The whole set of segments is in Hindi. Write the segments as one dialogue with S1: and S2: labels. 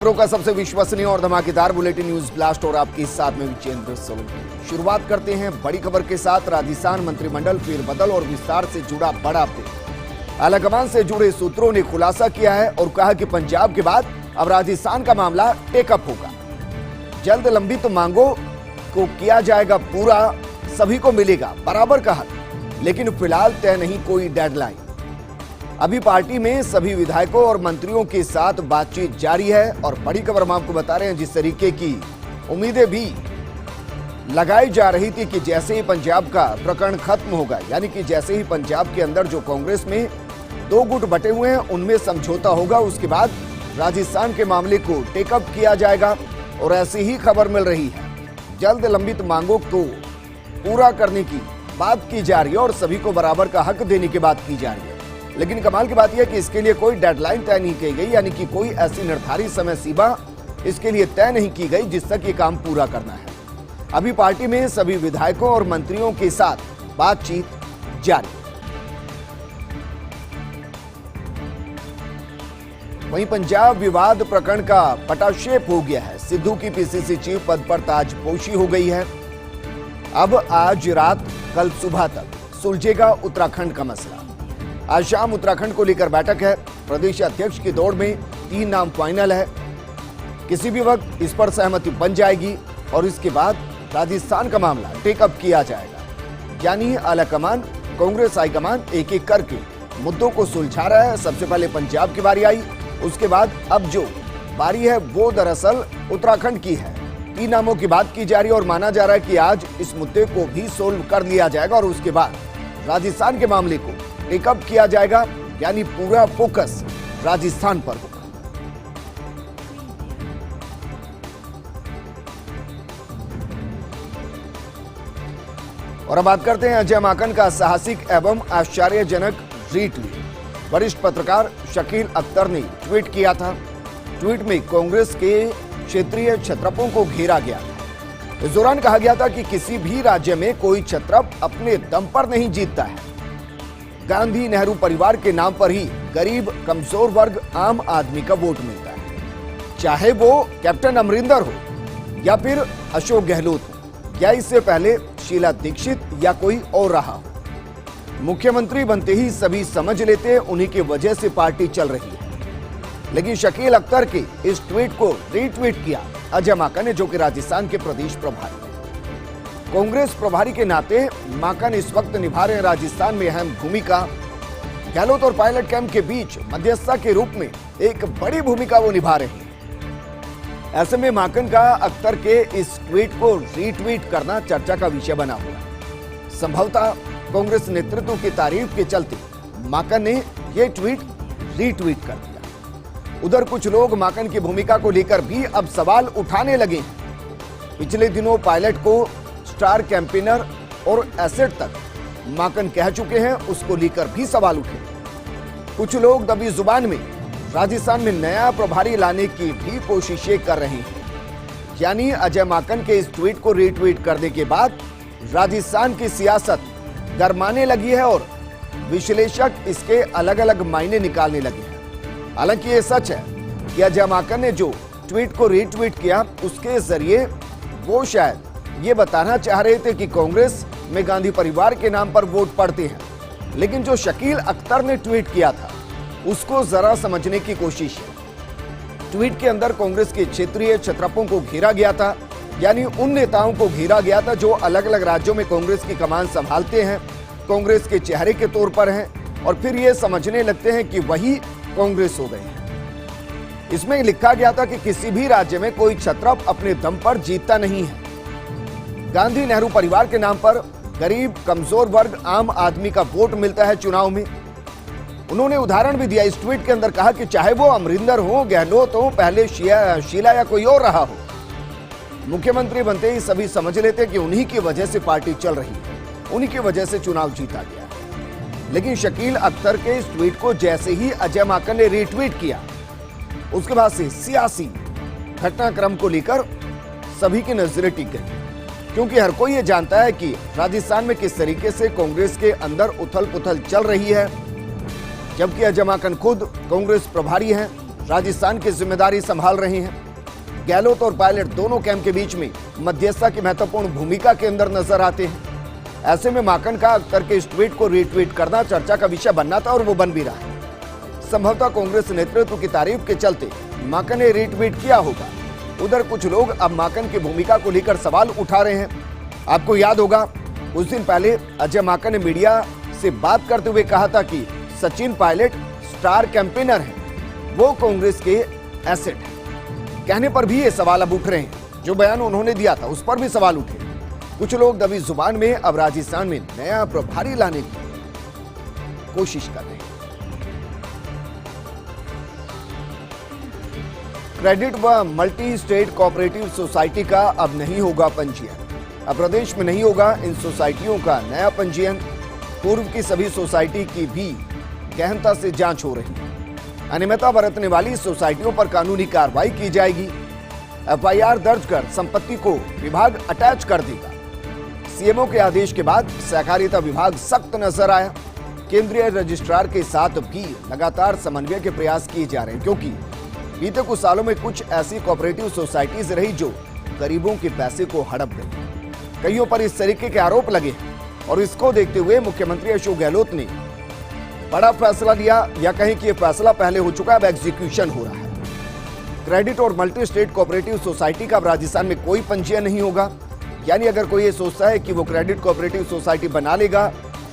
S1: खबरों का सबसे विश्वसनीय और धमाकेदार बुलेटिन न्यूज ब्लास्ट और आपके साथ में विजेंद्र सोलंकी। शुरुआत करते हैं बड़ी खबर के साथ। राजस्थान मंत्रिमंडल फेरबदल और विस्तार से जुड़ा बड़ा अपडेट। आलाकमान से जुड़े सूत्रों ने खुलासा किया है और कहा कि पंजाब के बाद अब राजस्थान का मामला टेकअप होगा। जल्द लंबित मांगों को किया जाएगा पूरा, सभी को मिलेगा बराबर का हक, लेकिन फिलहाल तय नहीं कोई डेडलाइन। अभी पार्टी में सभी विधायकों और मंत्रियों के साथ बातचीत जारी है और बड़ी खबर हम आपको बता रहे हैं, जिस तरीके की उम्मीदें भी लगाई जा रही थी कि जैसे ही पंजाब का प्रकरण खत्म होगा, यानी कि जैसे ही पंजाब के अंदर जो कांग्रेस में दो गुट बटे हुए हैं उनमें समझौता होगा, उसके बाद राजस्थान के मामले को टेकअप किया जाएगा। और ऐसी ही खबर मिल रही है, जल्द लंबित मांगों को पूरा करने की बात की जा रही है और सभी को बराबर का हक देने की बात की जा रही है। लेकिन कमाल की बात यह है कि इसके लिए कोई डेडलाइन तय नहीं की गई, यानी कि कोई ऐसी निर्धारित समय सीमा इसके लिए तय नहीं की गई जिस तक ये काम पूरा करना है। अभी पार्टी में सभी विधायकों और मंत्रियों के साथ बातचीत जारी। वहीं पंजाब विवाद प्रकरण का पटाक्षेप हो गया है। सिद्धू की पीसीसी चीफ पद पर ताजपोशी हो गई है। अब आज रात कल सुबह तक सुलझेगा उत्तराखंड का मसला। आज शाम उत्तराखंड को लेकर बैठक है। प्रदेश अध्यक्ष की दौड़ में 3 नाम फाइनल है। किसी भी वक्त इस पर सहमति बन जाएगी और इसके बाद राजस्थान का मामला टेकअप किया जाएगा। यानी आलाकमान, कांग्रेस हाईकमान एक एक करके मुद्दों को सुलझा रहा है। सबसे पहले पंजाब की बारी आई, उसके बाद अब जो बारी है वो दरअसल उत्तराखंड की है। 3 नामों की बात की जा रही है और माना जा रहा है कि आज इस मुद्दे को भी सोल्व कर लिया जाएगा और उसके बाद राजस्थान के मामले को टेकअप किया जाएगा, यानी पूरा फोकस राजस्थान पर होगा। और अब बात करते हैं अजय माकन का साहसिक एवं आश्चर्यजनक रीट्वीट। वरिष्ठ पत्रकार शकील अख्तर ने ट्वीट किया था। ट्वीट में कांग्रेस के क्षेत्रीय क्षत्रपों को घेरा गया था। इस दौरान कहा गया था कि किसी भी राज्य में कोई क्षत्रप अपने दम पर नहीं जीतता है। गांधी नेहरू परिवार के नाम पर ही गरीब, कमजोर वर्ग, आम आदमी का वोट मिलता है, चाहे वो कैप्टन अमरिंदर हो या फिर अशोक गहलोत हो या इससे पहले शीला दीक्षित या कोई और रहा हो। मुख्यमंत्री बनते ही सभी समझ लेते हैं उन्हीं की वजह से पार्टी चल रही है। लेकिन शकील अख्तर के इस ट्वीट को रीट्वीट किया अजय माकन ने, जो कि राजस्थान के प्रदेश प्रभारी। कांग्रेस प्रभारी के नाते माकन इस वक्त निभा रहे राजस्थान में अहम भूमिका। गहलोत और पायलट कैंप के बीच मध्यस्थता के रूप में एक बड़ी भूमिका वो निभा रहे हैं। ऐसे में माकन का अख्तर के इस ट्वीट को रीट्वीट करना चर्चा का विषय बना हुआ। संभवतः कांग्रेस नेतृत्व की तारीफ के चलते माकन ने यह ट्वीट रीट्वीट कर दिया। उधर कुछ लोग माकन की भूमिका को लेकर भी अब सवाल उठाने लगे हैं। पिछले दिनों पायलट को स्टार कैंपेनर और एसेट तक माकन कह चुके हैं, उसको लेकर भी सवाल उठे। कुछ लोग दबी जुबान में राजस्थान में नया प्रभारी लाने की भी कोशिशें कर रहे हैं। यानी अजय माकन के इस ट्वीट को रीट्वीट करने के बाद राजस्थान की सियासत गरमाने लगी है और विश्लेषक इसके अलग अलग मायने निकालने लगे हैं। हालांकि ये सच है कि अजय माकन ने जो ट्वीट को रीट्वीट किया उसके जरिए वो शायद ये बताना चाह रहे थे कि कांग्रेस में गांधी परिवार के नाम पर वोट पड़ते हैं। लेकिन जो शकील अख्तर ने ट्वीट किया था उसको जरा समझने की कोशिश है। ट्वीट के अंदर कांग्रेस के क्षेत्रीय क्षत्रपों को घेरा गया था, यानी उन नेताओं को घेरा गया था जो अलग अलग राज्यों में कांग्रेस की कमान संभालते हैं, कांग्रेस के चेहरे के तौर पर हैं और फिर ये समझने लगते हैं कि वही कांग्रेस हो गए हैं। इसमें लिखा गया था कि किसी भी राज्य में कोई क्षत्रप अपने दम पर जीतता नहीं है। गांधी नेहरू परिवार के नाम पर गरीब, कमजोर वर्ग, आम आदमी का वोट मिलता है चुनाव में। उन्होंने उदाहरण भी दिया। इस ट्वीट के अंदर कहा कि चाहे वो अमरिंदर हो, गहलोत हो, पहले शीला या कोई और रहा हो, मुख्यमंत्री बनते ही सभी समझ लेते हैं कि उन्हीं की वजह से पार्टी चल रही है, उन्हीं की वजह से चुनाव जीता गया। लेकिन शकील अख्तर के इस ट्वीट को जैसे ही अजय माकन ने रीट्वीट किया, उसके बाद से सियासी घटनाक्रम को लेकर सभी की नजरें टिक गई, क्योंकि हर कोई ये जानता है कि राजस्थान में किस तरीके से कांग्रेस के अंदर उथल पुथल चल रही है। जबकि अजय माकन खुद कांग्रेस प्रभारी हैं, राजस्थान की जिम्मेदारी संभाल रही हैं। गहलोत और पायलट दोनों कैंप के बीच में मध्यस्थता की महत्वपूर्ण भूमिका के अंदर नजर आते हैं। ऐसे में माकन का अख्तर के इस ट्वीट को रीट्वीट करना चर्चा का विषय बनना था और वो बन भी रहा है। संभवतः कांग्रेस नेतृत्व की तारीफ के चलते माकन ने रीट्वीट किया होगा। उधर कुछ लोग अब माकन की भूमिका को लेकर सवाल उठा रहे हैं। आपको याद होगा कुछ दिन पहले अजय माकन ने मीडिया से बात करते हुए कहा था कि सचिन पायलट स्टार कैंपेनर हैं, वो कांग्रेस के एसेट हैं। कहने पर भी ये सवाल अब उठ रहे हैं। जो बयान उन्होंने दिया था उस पर भी सवाल उठे। कुछ लोग दबी जुबान में अब राजस्थान में नया प्रभारी लाने की कोशिश कर रहे हैं। क्रेडिट व मल्टी स्टेट कोऑपरेटिव सोसाइटी का अब नहीं होगा पंजीयन। अब प्रदेश में नहीं होगा इन सोसाइटियों का नया पंजीयन। पूर्व की सभी सोसाइटी की भी गहनता से जांच हो रही है। अनियमितता बरतने वाली सोसाइटियों पर कानूनी कार्रवाई की जाएगी। एफआईआर दर्ज कर संपत्ति को विभाग अटैच कर देगा। सीएमओ के आदेश के बाद सहकारिता विभाग सख्त नजर आया। केंद्रीय रजिस्ट्रार के साथ भी लगातार समन्वय के प्रयास किए जा रहे हैं, क्योंकि बीते कुछ सालों में कुछ ऐसी कोऑपरेटिव सोसाइटीज रही जो गरीबों के पैसे को हड़प गई। कईयों पर इस तरीके के आरोप लगे और इसको देखते हुए मुख्यमंत्री अशोक गहलोत ने बड़ा फैसला लिया, या कहें कि यह फैसला पहले हो चुका है, अब एग्जीक्यूशन हो रहा है। क्रेडिट और मल्टी स्टेट कोऑपरेटिव सोसाइटी का अब राजस्थान में कोई पंजीयन नहीं होगा। यानी अगर कोई ये सोचता है कि वो क्रेडिट कोऑपरेटिव सोसाइटी बना लेगा,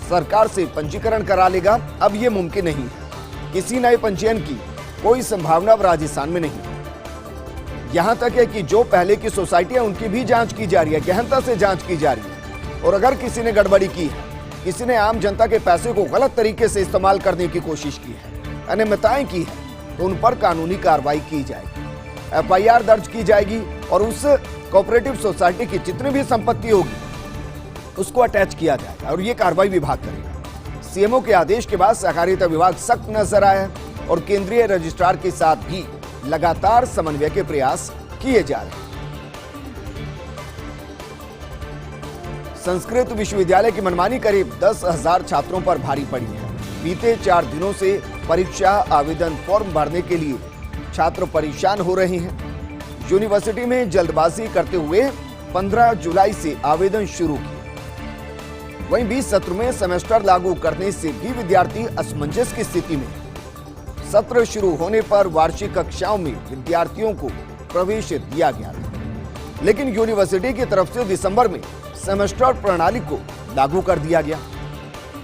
S1: सरकार से पंजीकरण करा लेगा, अब ये मुमकिन नहीं है। किसी नए पंजीयन की कोई संभावना अब राजस्थान में नहीं। यहां तक है कि जो पहले की सोसाइटी है उनकी भी जांच की जा रही है, गहनता से जांच की जा रही है। और अगर किसी ने गड़बड़ी की है, किसी ने आम जनता के पैसे को गलत तरीके से इस्तेमाल करने की कोशिश की है, अनियमितताएं की है, तो उन पर कानूनी कार्रवाई की जाएगी। एफआईआर दर्ज की जाएगी और उस कोऑपरेटिव सोसाइटी की जितनी भी संपत्ति होगी उसको अटैच किया जाएगा और ये कार्रवाई विभाग करेगा। सीएमओ के आदेश के बाद सहकारिता विभाग सख्त नजर आया और केंद्रीय रजिस्ट्रार के साथ भी लगातार समन्वय के प्रयास किए जा रहे हैं। संस्कृत विश्वविद्यालय की मनमानी करीब 10,000 छात्रों पर भारी पड़ी है। बीते 4 दिनों से परीक्षा आवेदन फॉर्म भरने के लिए छात्र परेशान हो रहे हैं। यूनिवर्सिटी में जल्दबाजी करते हुए 15 जुलाई से आवेदन शुरू किए। वहीं 20 सत्र में सेमेस्टर लागू करने से भी विद्यार्थी असमंजस की स्थिति में। सत्र शुरू होने पर वार्षिक कक्षाओं में विद्यार्थियों को प्रवेश दिया गया था, लेकिन यूनिवर्सिटी की तरफ से दिसंबर में सेमेस्टर प्रणाली को लागू कर दिया गया।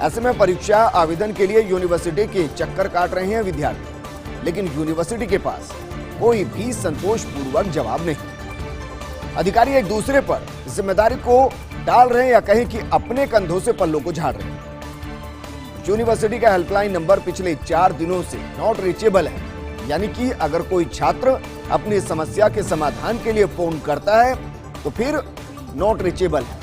S1: ऐसे में परीक्षा आवेदन के लिए यूनिवर्सिटी के चक्कर काट रहे हैं विद्यार्थी, लेकिन यूनिवर्सिटी के पास कोई भी संतोषपूर्वक जवाब नहीं। अधिकारी एक दूसरे पर जिम्मेदारी को डाल रहे हैं, या कहें कि अपने कंधों से पल्लों को झाड़ रहे हैं। यूनिवर्सिटी का हेल्पलाइन नंबर पिछले 4 दिनों से नॉट रीचेबल है, यानी कि अगर कोई छात्र अपनी समस्या के समाधान के लिए फोन करता है तो फिर नॉट रीचेबल है,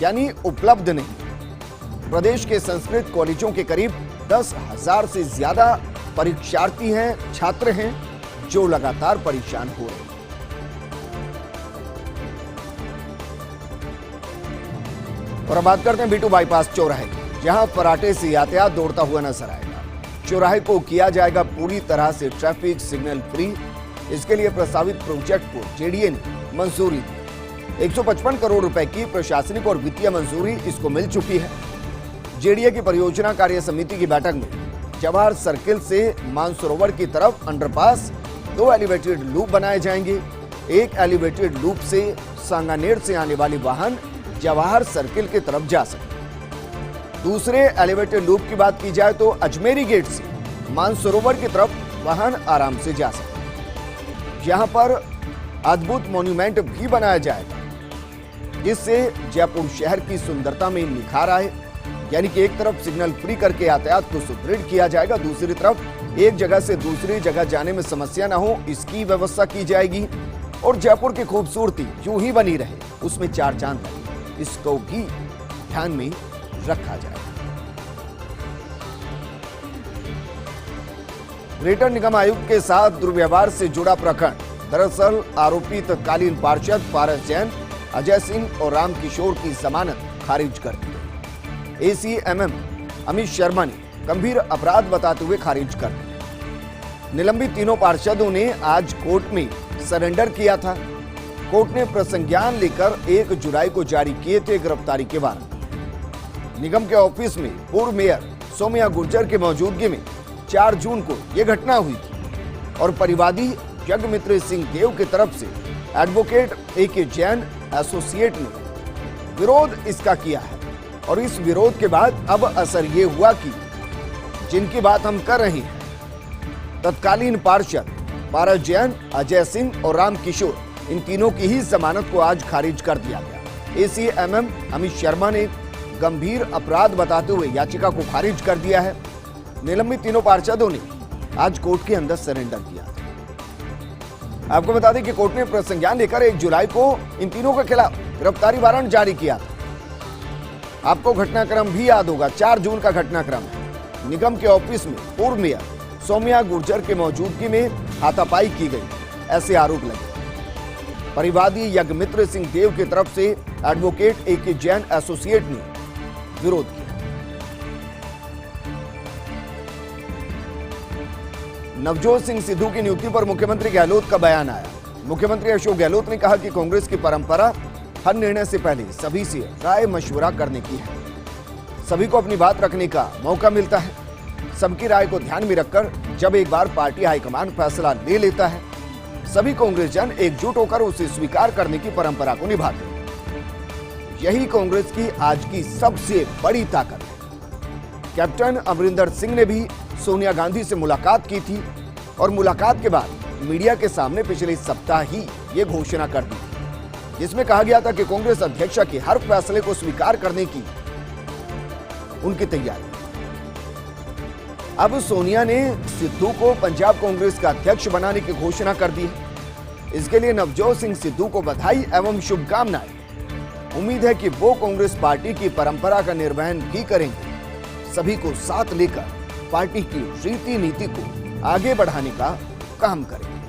S1: यानी उपलब्ध नहीं। प्रदेश के संस्कृत कॉलेजों के करीब 10,000 से ज्यादा परीक्षार्थी हैं, छात्र हैं जो लगातार परेशान हो रहे हैं। और अब बात करते हैं बीटू बाईपास चौराहे की, जहां फराटे से यातायात दौड़ता हुआ नजर आएगा। चौराहे को किया जाएगा पूरी तरह से ट्रैफिक सिग्नल फ्री। इसके लिए प्रस्तावित प्रोजेक्ट को जेडीए ने मंजूरी दी। 155 करोड़ रुपए की प्रशासनिक और वित्तीय मंजूरी इसको मिल चुकी है। जेडीए की परियोजना कार्य समिति की बैठक में जवाहर सर्किल से मानसरोवर की तरफ अंडरपास, 2 एलिवेटेड लूप बनाए जाएंगे। एक एलिवेटेड लूप से सांगानेर से आने वाले वाहन जवाहर सर्किल की तरफ जा सके। दूसरे एलिवेटेड लूप की बात की जाए तो अजमेरी गेट से मानसरोवर की तरफ वाहन आराम से जा सके। यहां पर अद्भुत मॉन्यूमेंट भी बनाया जाएगा, जिससे जयपुर शहर की सुंदरता में निखार आए। यानी कि एक तरफ सिग्नल फ्री करके यातायात को सुदृढ़ किया जाएगा, दूसरी तरफ एक जगह से दूसरी जगह जाने में समस्या ना हो, इसकी व्यवस्था की जाएगी। और जयपुर की खूबसूरती यूं ही बनी रहे, उसमें 4 चांद लगे, इसको भी ध्यान में रखा जाए। ग्रेटर निगम आयुक्त के साथ दुर्व्यवहार से जुड़ा प्रकरण। दरअसल आरोपित तत्कालीन पार्षद पारस जैन, अजय सिंह और राम किशोर की जमानत खारिज कर दी गई। एसीएमएम अमित शर्मा ने गंभीर अपराध बताते हुए खारिज कर दिया। निलंबित तीनों पार्षदों ने आज कोर्ट में सरेंडर किया था। कोर्ट ने प्रसंज्ञान लेकर 1 जुलाई को जारी किए थे गिरफ्तारी के वारंट। निगम के ऑफिस में पूर्व मेयर सौम्या गुर्जर की मौजूदगी में 4 जून को यह घटना हुई थी और परिवादी यज्ञमित्र सिंह देव की तरफ से एडवोकेट A.K. जैन एसोसिएट ने विरोध इसका किया है। और इस विरोध के बाद अब असर ये हुआ कि जिनकी बात हम कर रहे हैं, तत्कालीन पार्षद पारस जैन, अजय सिंह और राम किशोर, इन तीनों की ही जमानत को आज खारिज कर दिया गया। ACMM अमित शर्मा ने गंभीर अपराध बताते हुए याचिका को खारिज कर दिया है। निलंबित तीनों पार्षदों ने आज कोर्ट के अंदर सरेंडर किया। आपको बता दें कि कोर्ट ने प्रसंज्ञान लेकर 1 जुलाई को इन तीनों के खिलाफ गिरफ्तारी वारंट जारी किया था। आपको घटनाक्रम भी याद होगा, 4 जून का घटनाक्रम है। निगम के ऑफिस में पूर्व मेयर सौम्या गुर्जर के मौजूदगी में हाथापाई की गई, ऐसे आरोप लगे। परिवादी यज्ञमित्र सिंह देव की तरफ से एडवोकेट A.K. जैन एसोसिएट ने विरोध किया। नवजोत सिंह सिद्धू की नियुक्ति पर मुख्यमंत्री गहलोत का बयान आया। मुख्यमंत्री अशोक गहलोत ने कहा कि कांग्रेस की परंपरा हर निर्णय से पहले सभी से राय मशवरा करने की है। सभी को अपनी बात रखने का मौका मिलता है। सबकी राय को ध्यान में रखकर जब एक बार पार्टी हाईकमान फैसला ले लेता है, सभी कांग्रेसजन एकजुट होकर उसे स्वीकार करने की परंपरा को निभाते हैं। यही कांग्रेस की आज की सबसे बड़ी ताकत है। कैप्टन अमरिंदर सिंह ने भी सोनिया गांधी से मुलाकात की थी और मुलाकात के बाद मीडिया के सामने पिछले सप्ताह ही ये घोषणा कर दी थी, जिसमें कहा गया था कि कांग्रेस अध्यक्षा के हर फैसले को स्वीकार करने की उनकी तैयारी। अब सोनिया ने सिद्धू को पंजाब कांग्रेस का अध्यक्ष बनाने की घोषणा कर दी है। इसके लिए नवजोत सिंह सिद्धू को बधाई एवं शुभकामनाएं। उम्मीद है कि वो कांग्रेस पार्टी की परंपरा का निर्वहन भी करेंगे। सभी को साथ लेकर पार्टी की रीति नीति को आगे बढ़ाने का काम करेंगे।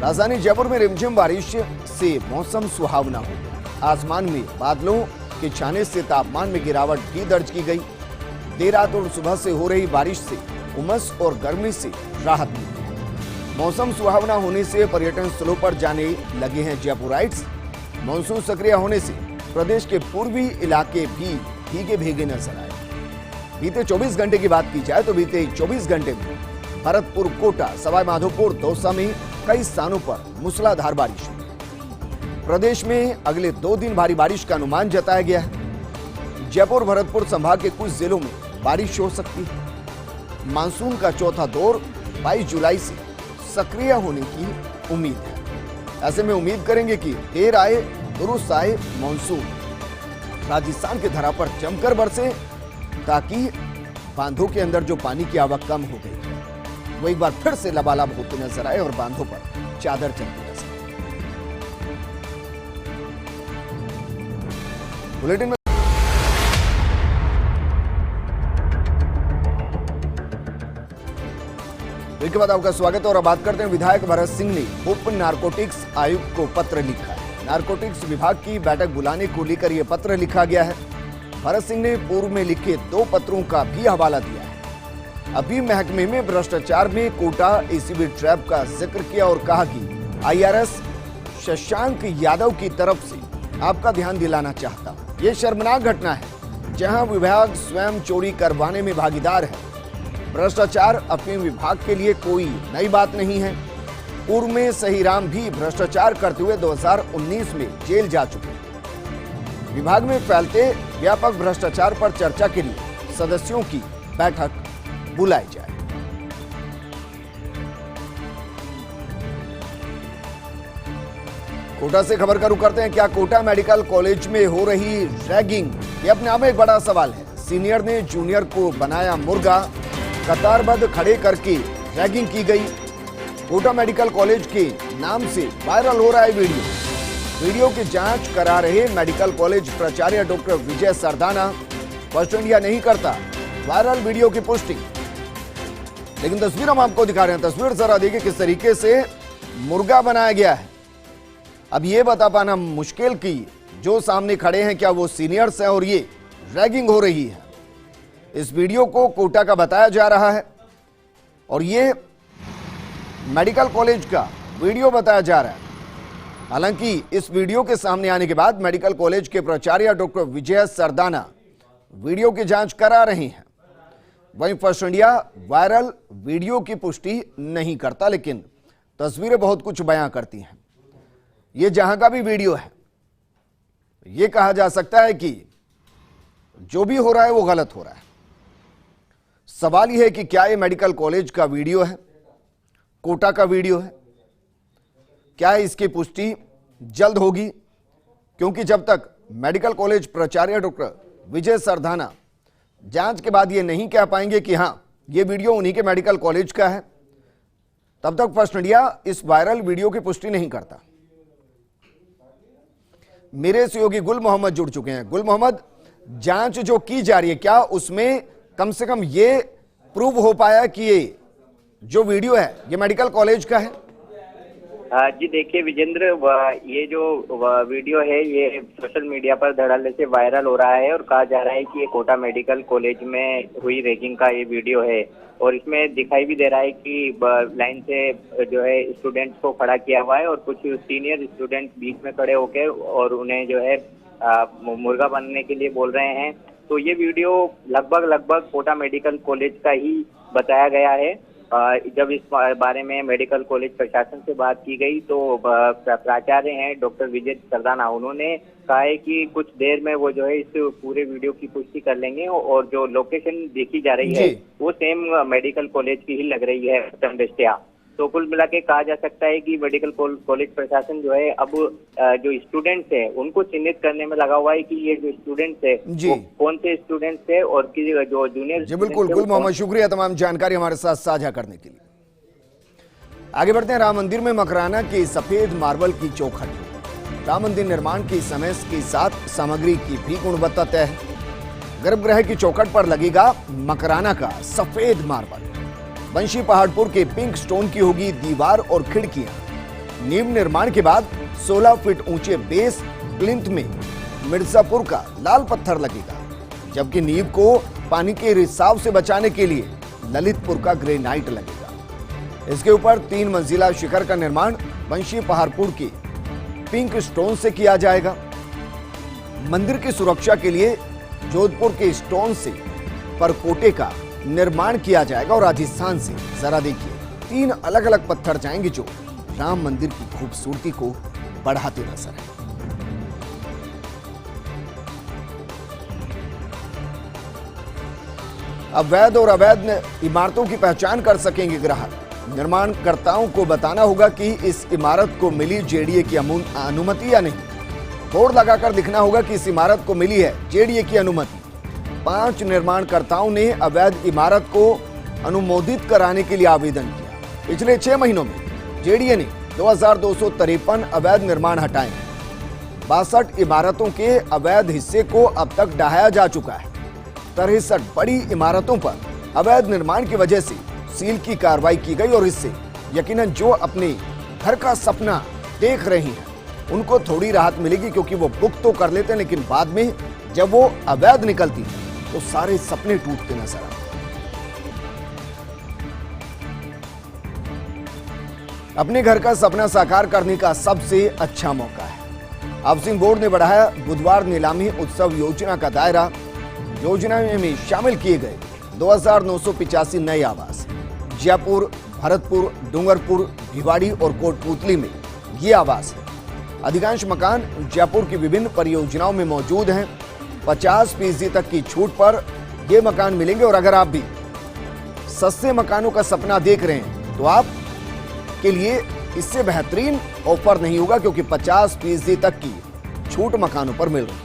S1: राजधानी जयपुर में रिमझिम बारिश से मौसम सुहावना हो गया। आसमान में बादलों के छाने से तापमान में गिरावट भी दर्ज की गई। देर रात और सुबह से हो रही बारिश से उमस और गर्मी से राहत मिली है। मौसम सुहावना होने से पर्यटन स्थलों पर जाने लगे हैं जयपुराइट्स। मानसून सक्रिय होने से प्रदेश के पूर्वी इलाके भी भीगे भीगे नजर आए। बीते 24 घंटे की बात की जाए तो बीते 24 घंटे में भरतपुर, कोटा, सवाई माधोपुर, दौसा में कई स्थानों पर मूसलाधार बारिश हुई। प्रदेश में अगले 2 दिन भारी बारिश का अनुमान जताया गया है। जयपुर, भरतपुर संभाग के कुछ जिलों में बारिश हो सकती है। मानसून का चौथा दौर 22 जुलाई से सक्रिय होने की उम्मीद है। ऐसे में उम्मीद करेंगे कि देर आए दुरुस्त आए मानसून राजस्थान की धरा पर जमकर बरसे, ताकि बांधों के अंदर जो पानी की आवक कम हो गई है वो एक बार फिर से लबालब होते नजर आए और बांधों पर चादर चलती नजर आए। बुलेटिन में के बाद आपका स्वागत है और अब बात करते हैं विधायक भरत सिंह ने उप नारकोटिक्स आयुक्त को पत्र लिखा है। नारकोटिक्स विभाग की बैठक बुलाने को लेकर यह पत्र लिखा गया है। भरत सिंह ने पूर्व में लिखे 2 पत्रों का भी हवाला दिया है। अभी महकमे में भ्रष्टाचार में कोटा ACB ट्रैप का जिक्र किया और कहा कि IRS शशांक यादव की तरफ से आपका ध्यान दिलाना चाहता हूं। यह शर्मनाक घटना है जहां विभाग स्वयं चोरी करवाने में भागीदार है। भ्रष्टाचार अफीम विभाग के लिए कोई नई बात नहीं है। पूर्व में सहीराम भी भ्रष्टाचार करते हुए 2019 में जेल जा चुके हैं। विभाग में फैलते व्यापक भ्रष्टाचार पर चर्चा के लिए सदस्यों की बैठक बुलाई जाए। कोटा से खबर का रुख करते हैं। क्या कोटा मेडिकल कॉलेज में हो रही रैगिंग? ये अपने आप में एक बड़ा सवाल है। सीनियर ने जूनियर को बनाया मुर्गा, कतारबद्ध खड़े करके रैगिंग की गई। कोटा मेडिकल कॉलेज के नाम से वायरल हो रहा है वीडियो की जांच करा रहे मेडिकल कॉलेज प्राचार्य डॉक्टर विजय सरदाना फर्स्ट इंडिया नहीं करता वायरल वीडियो की पुष्टि। लेकिन तस्वीर हम आपको दिखा रहे हैं। तस्वीर जरा देखिए किस तरीके से मुर्गा बनाया गया है। अब ये बता पाना मुश्किल कि जो सामने खड़े हैं क्या वो सीनियर्स हैं और ये रैगिंग हो रही है। इस वीडियो को कोटा का बताया जा रहा है और ये मेडिकल कॉलेज का वीडियो बताया जा रहा है। हालांकि इस वीडियो के सामने आने के बाद मेडिकल कॉलेज के प्राचार्य डॉक्टर विजय सरदाना वीडियो की जांच करा रहे हैं। वहीं फर्स्ट इंडिया वायरल वीडियो की पुष्टि नहीं करता, लेकिन तस्वीरें बहुत कुछ बयां करती हैं। ये जहां का भी वीडियो है, ये कहा जा सकता है कि जो भी हो रहा है वो गलत हो रहा है। सवाल यह है कि क्या ये मेडिकल कॉलेज का वीडियो है, कोटा का वीडियो है? क्या इसकी पुष्टि जल्द होगी? क्योंकि जब तक मेडिकल कॉलेज प्राचार्य डॉक्टर विजय सरदाना जांच के बाद ये नहीं कह पाएंगे कि हां ये वीडियो उन्हीं के मेडिकल कॉलेज का है, तब तक फर्स्ट इंडिया इस वायरल वीडियो की पुष्टि नहीं करता। मेरे सहयोगी गुल मोहम्मद जुड़ चुके हैं। गुल मोहम्मद, जांच जो की जा रही है, क्या उसमें कम से कम ये प्रूव हो पाया कि ये जो वीडियो है ये मेडिकल कॉलेज का है?
S2: जी देखिए विजेंद्र, ये जो वीडियो है ये सोशल मीडिया पर धड़ल्ले से वायरल हो रहा है और कहा जा रहा है कि ये कोटा मेडिकल कॉलेज में हुई रैगिंग का ये वीडियो है। और इसमें दिखाई भी दे रहा है कि लाइन से जो है स्टूडेंट्स को खड़ा किया हुआ है और कुछ सीनियर स्टूडेंट बीच में खड़े होकर और उन्हें जो है मुर्गा बनने के लिए बोल रहे हैं। तो ये वीडियो लगभग कोटा मेडिकल कॉलेज का ही बताया गया है। जब इस बारे में मेडिकल कॉलेज प्रशासन से बात की गई तो प्राचार्य हैं डॉक्टर विजय सरदाना, उन्होंने कहा है कि कुछ देर में वो जो है इस पूरे वीडियो की पुष्टि कर लेंगे और जो लोकेशन देखी जा रही है वो सेम मेडिकल कॉलेज की ही लग रही है, दृष्टिया। तो कुल मिला के कहा जा सकता है कि मेडिकल कॉलेज प्रशासन जो है अब जो स्टूडेंट्स है उनको चिन्हित करने में लगा हुआ है कि ये जो स्टूडेंट्स है वो कौन से स्टूडेंट्स है और जो जूनियर।
S1: जी बिल्कुल गुल मोहम्मद, शुक्रिया तमाम जानकारी हमारे साथ साझा करने के लिए। आगे बढ़ते हैं। राम मंदिर में मकराना की सफेद मार्बल की चौखट। राम मंदिर निर्माण की समय के साथ सामग्री की भी गुणवत्ता तय है। गर्भगृह की चौखट पर लगेगा मकराना का सफेद मार्बल। बंशी पहाड़पुर के पिंक स्टोन की होगी दीवार और खिड़कियां। नींव निर्माण के बाद 16 फीट ऊंचे बेस प्लिंथ में मिर्जापुर का लाल पत्थर लगेगा, जबकि नींव को पानी के रिसाव से बचाने के लिए ललितपुर का ग्रेनाइट लगेगा। इसके ऊपर 3 मंजिला शिखर का निर्माण बंशी पहाड़पुर के पिंक स्टोन से किया जाएगा। मंदिर की सुरक्षा के लिए जोधपुर के स्टोन से परकोटे का निर्माण किया जाएगा और राजस्थान से जरा देखिए 3 अलग अलग पत्थर जाएंगे जो राम मंदिर की खूबसूरती को बढ़ाते नजर आए। अवैध और अवैध इमारतों की पहचान कर सकेंगे ग्राहक। निर्माणकर्ताओं को बताना होगा कि इस इमारत को मिली जेडीए की अनुमति या नहीं। बोर्ड लगाकर लिखना होगा कि इस इमारत को मिली है जेडीए की अनुमति। 5 निर्माणकर्ताओं ने अवैध इमारत को अनुमोदित कराने के लिए आवेदन किया। पिछले 6 महीनों में जेडीए ने 2253 अवैध निर्माण हटाए। 62 इमारतों के अवैध हिस्से को अब तक ढहाया जा चुका है। 63 बड़ी इमारतों पर अवैध निर्माण की वजह से सील की कार्रवाई की गई और इससे यकीनन जो अपने घर का सपना देख रहे हैं उनको थोड़ी राहत मिलेगी, क्योंकि वो बुक तो कर लेते हैं लेकिन बाद में जब वो अवैध निकलती है तो सारे सपने टूटते नजर आते। अपने घर का सपना साकार करने का सबसे अच्छा मौका है। हाउसिंग बोर्ड ने बढ़ाया बुधवार नीलामी उत्सव योजना का दायरा। योजना में शामिल किए गए 2985 नए आवास। जयपुर, भरतपुर, डूंगरपुर, भिवाड़ी और कोटपुतली में ये आवास है। अधिकांश मकान जयपुर की विभिन्न परियोजनाओं में मौजूद हैं। 50% तक की छूट पर ये मकान मिलेंगे और अगर आप भी सस्ते मकानों का सपना देख रहे हैं तो आप के लिए इससे बेहतरीन ऑफर नहीं होगा, क्योंकि 50% तक की छूट मकानों पर मिल रही है।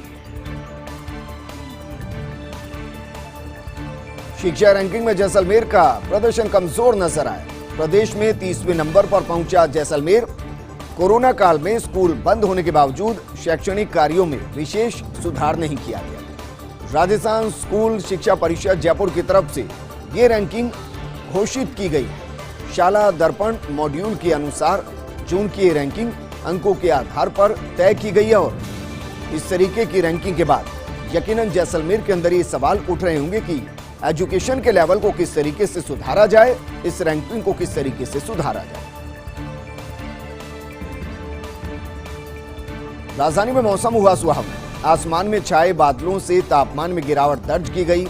S1: शिक्षा रैंकिंग में जैसलमेर का प्रदर्शन कमजोर नजर आया। प्रदेश में 30वें नंबर पर पहुंचा जैसलमेर। कोरोना काल में स्कूल बंद होने के बावजूद शैक्षणिक कार्यों में विशेष सुधार नहीं किया गया। राजस्थान स्कूल शिक्षा परिषद जयपुर की तरफ से ये रैंकिंग घोषित की गई है। शाला दर्पण मॉड्यूल के अनुसार जून की ये रैंकिंग अंकों के आधार पर तय की गई है और इस तरीके की रैंकिंग के बाद यकीनन जैसलमेर के अंदर ये सवाल उठ रहे होंगे कि एजुकेशन के लेवल को किस तरीके से सुधारा जाए, इस रैंकिंग को किस तरीके से सुधारा जाए। राजधानी में मौसम हुआ सुहावना। आसमान में छाए बादलों से तापमान में गिरावट दर्ज की गई।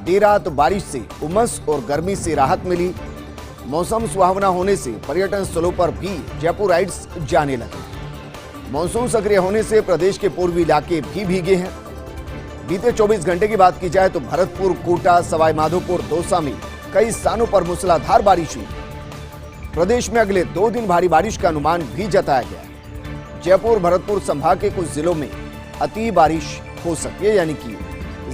S1: देर रात बारिश से उमस और गर्मी से राहत मिली। मौसम सुहावना होने से पर्यटन स्थलों पर भी जयपुराइट्स जाने लगे। मॉनसून सक्रिय होने से प्रदेश के पूर्वी इलाके भी भीगे हैं। बीते 24 घंटे की बात की जाए तो भरतपुर, कोटा, सवाई माधोपुर, दौसा में कई स्थानों पर मूसलाधार बारिश हुई। प्रदेश में अगले 2 दिन भारी बारिश का अनुमान भी जताया गया। जयपुर, भरतपुर संभाग के कुछ जिलों में अति बारिश हो सकती है, यानी कि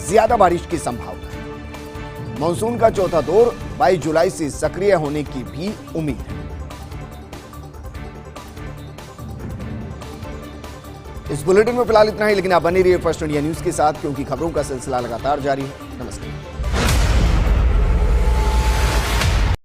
S1: ज्यादा बारिश की संभावना है। मॉनसून का चौथा दौर 22 जुलाई से सक्रिय होने की भी उम्मीद है। इस बुलेटिन में फिलहाल इतना ही, लेकिन आप बने रहिए फर्स्ट इंडिया न्यूज के साथ, क्योंकि खबरों का सिलसिला लगातार जारी है। नमस्कार।